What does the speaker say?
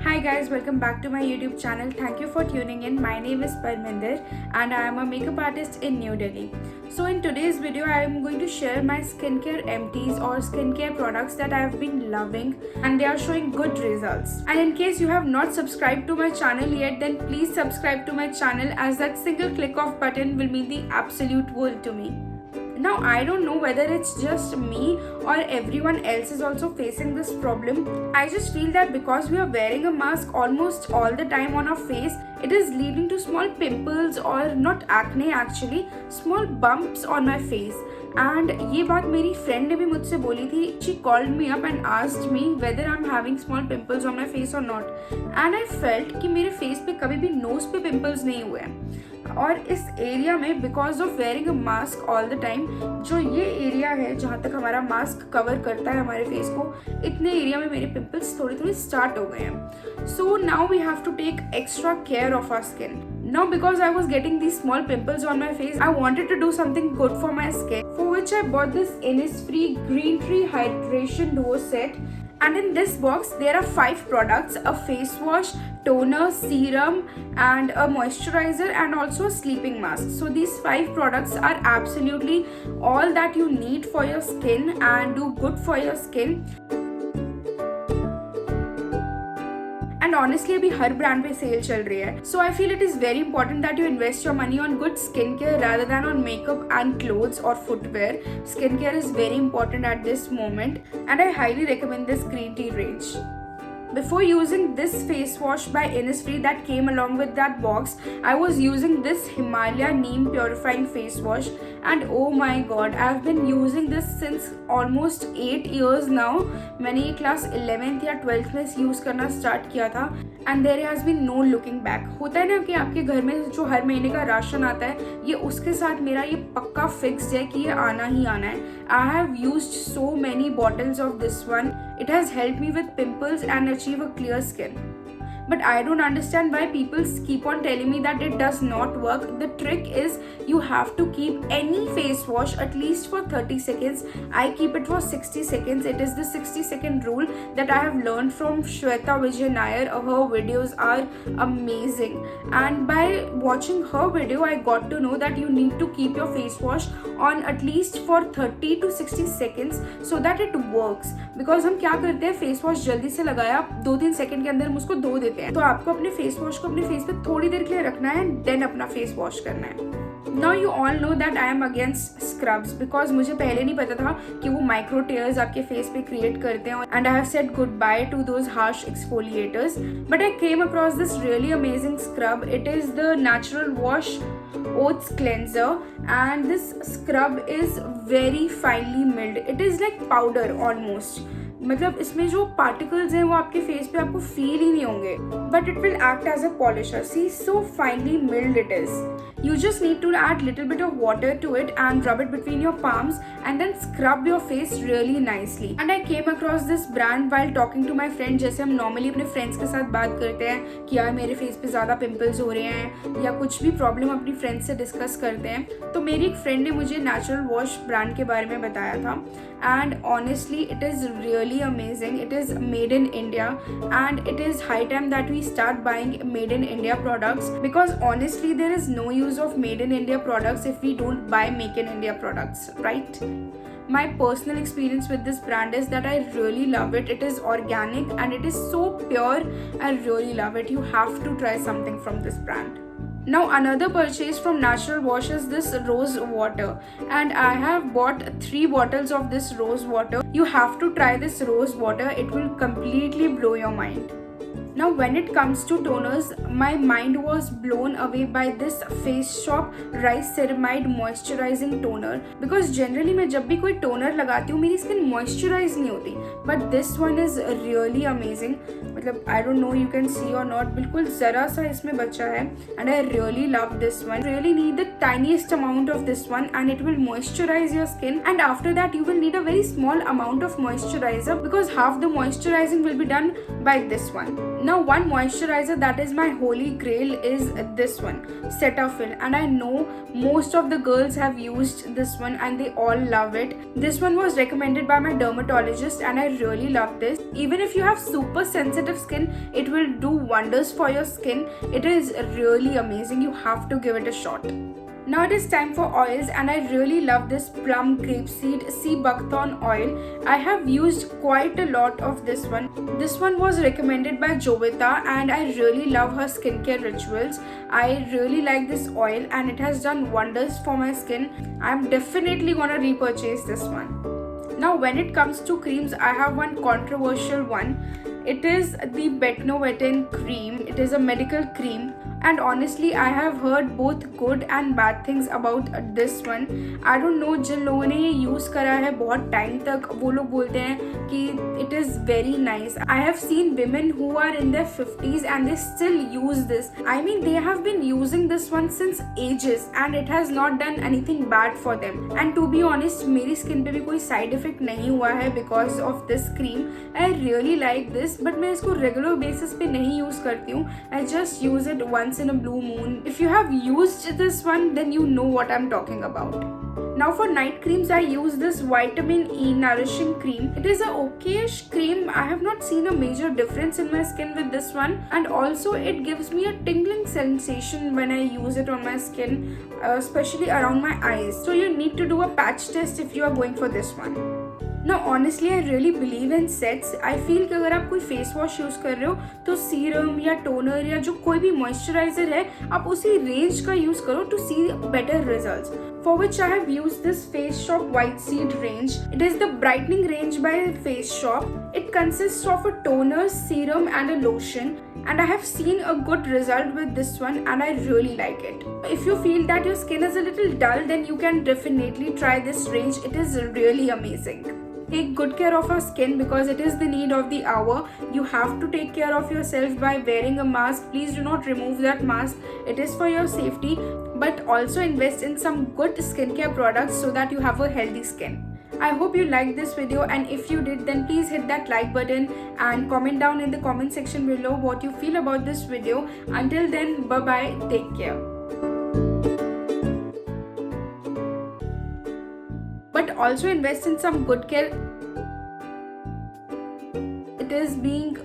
Hi guys, welcome back to my YouTube channel. Thank you for tuning in. My name is Parminder and I am a makeup artist in New Delhi. So in today's video, I am going to share my skincare empties or skincare products that I have been loving and they are showing good results. And in case you have not subscribed to my channel yet, then please subscribe to my channel as that single click of button will mean the absolute world to me. Now I don't know whether it's just me or everyone else is also facing this problem. I just feel that because we are wearing a mask almost all the time on our face, it is leading to small pimples or not acne actually, small bumps on my face. And ये बात मेरी friend ने भी मुझसे बोली थी. She called me up and asked me whether I'm having small pimples on my face or not. And I felt कि मेरे face पे कभी भी nose पे pimples नहीं हुए हैं. और इस एरिया में because of wearing a mask all the time, जो ये एरिया है जहाँ तक हमारा मास्क कवर करता है हमारे फेस को, इतने एरिया में मेरे पिंपल्स थोड़ी थोड़ी स्टार्ट हो गए हैं. So now we have to take extra care of our skin. Now because I was getting these small pimples on my face, I wanted to do something good for my skin, for which I bought this Innisfree Green Hydration Duo set. And in this box there are 5 products: a face wash, toner, serum and a moisturizer and also a sleeping mask. So these 5 products are absolutely all that you need for your skin and do good for your skin. And honestly अभी हर brand पे cell चल रही है. So I feel it is very important that you invest your money on good skincare rather than on makeup and clothes or footwear. Skincare is very important at this moment and I highly recommend this green tea range. Before using this face wash by Innisfree that came along with that box, I was using this Himalaya Neem purifying face wash and oh my god, I have been using this since almost 8 years now. मैंने ये class 11th या 12th में use करना start किया था and there has been no looking back. होता है ना कि आपके घर में जो हर महीने का राशन आता है, ये उसके साथ मेरा ये पक्का फिक्स्ड है कि ये आना ही आना है. I have used so many bottles of this one. It has helped me with pimples and achieve a clear skin. But I don't understand why people keep on telling me that it does not work. The trick is you have to keep any face wash at least for 30 seconds. I keep it for 60 seconds. It is the 60-second rule that I have learned from Shweta Vijay Nair. Her videos are amazing. And by watching her video, I got to know that you need to keep your face wash on at least for 30 to 60 seconds so that it works. Because हम क्या करते हैं, face wash जल्दी से लगाया, 2-3 second के अंदर हम उसको धो देते हैं. तो आपको अपने फेस वॉश को अपने फेस पे थोड़ी देर के लिए रखना है, देन अपना फेस वॉश करना है. Now you all know that I am against scrubs because मुझे पहले नहीं पता था कि वो माइक्रो टेयर्स आपके फेस पे क्रिएट करते हैं and I have said goodbye to those harsh exfoliators. But I came across this really amazing scrub. It is the Natural Wash Oats Cleanser and this scrub is very finely milled. It is like powder almost. मतलब इसमें जो particles हैं वो आपके face पे आपको feel ही नहीं होंगे, but it will act as a polisher. See so finally mild it is. You just need to add little bit of water to it and rub it between your palms and then scrub your face really nicely. And I came across this brand while talking to my friend. जैसे हम normally अपने friends के साथ बात करते हैं कि यार मेरे face पे ज़्यादा pimples हो रहे हैं या कुछ भी problem अपनी friends से discuss करते हैं, तो मेरी एक friend ने मुझे Natural Wash brand के बारे में बताया था. And honestly it is really amazing. It is made in India and it is high time that we start buying made in India products because honestly there is no use of made in India products if we don't buy make in India products, right? My personal experience with this brand is that I really love it. It is organic and it is so pure. I really love it. You have to try something from this brand. Now another purchase from Natural Wash is this rose water and I have bought 3 bottles of this rose water. You have to try this rose water. It will completely blow your mind. Now when it comes to toners, my mind was blown away by this Face Shop Rice Ceramide Moisturizing Toner because generally मैं जब भी कोई toner लगाती हूँ मेरी skin moisturize नहीं होती, but this one is really amazing. मतलब I don't know you can see or not, बिल्कुल ज़रा सा इसमें बचा है and I really love this one. Really need the tiniest amount of this one and it will moisturize your skin, and after that you will need a very small amount of moisturizer because half the moisturizing will be done by this one. Now one moisturizer that is my holy grail is this one, Cetaphil, and I know most of the girls have used this one and they all love it. This one was recommended by my dermatologist and I really love this. Even if you have super sensitive skin, it will do wonders for your skin. It is really amazing. You have to give it a shot. Now it is time for oils, and I really love this Plum grapeseed sea buckthorn oil. I have used quite a lot of this one. This one was recommended by Jovita and I really love her skincare rituals. I really like this oil and it has done wonders for my skin. I'm definitely gonna repurchase this one. Now when it comes to creams, I have one controversial one. It is the Betnovate N cream. It is a medical cream. And honestly, I have heard both good and bad things about this one. I don't know, जिन लोगों ने ये use करा है बहुत time तक, वो लोग बोलते हैं कि it is very nice. I have seen women who are in their 50s and they still use this. I mean, they have been using this one since ages and it has not done anything bad for them. And to be honest, मेरी skin पे भी कोई side effect नहीं हुआ है because of this cream. I really like this, but मैं इसको regular basis पे नहीं use करती हूँ. I just use it once in a blue moon. If you have used this one, then you know what I'm talking about. Now for night creams, I use this vitamin E nourishing cream. It is a okayish cream. I have not seen a major difference in my skin with this one, and also it gives me a tingling sensation when I use it on my skin, especially around my eyes. So you need to do a patch test if you are going for this one. Now honestly, I really believe in sets. I feel कि अगर आप कोई face wash use कर रहे हो तो serum या toner या जो कोई भी मॉइस्चराइजर है आप उसी रेंज का यूज़ करो to see better results. For which I have used this Face Shop White Seed range. It is the brightening range by Face Shop. It consists of a toner, serum and a lotion. And I have seen a good result with this one and I really like it. If you feel that your skin is a little dull, then you can definitely try this range. It is really amazing. Take good care of our skin because it is the need of the hour. You have to take care of yourself by wearing a mask. Please do not remove that mask. It is for your safety. But also invest in some good skincare products so that you have a healthy skin. I hope you liked this video, and if you did, then please hit that like button and comment down in the comment section below what you feel about this video. Until then, bye bye, take care. But also invest in some good care. It is being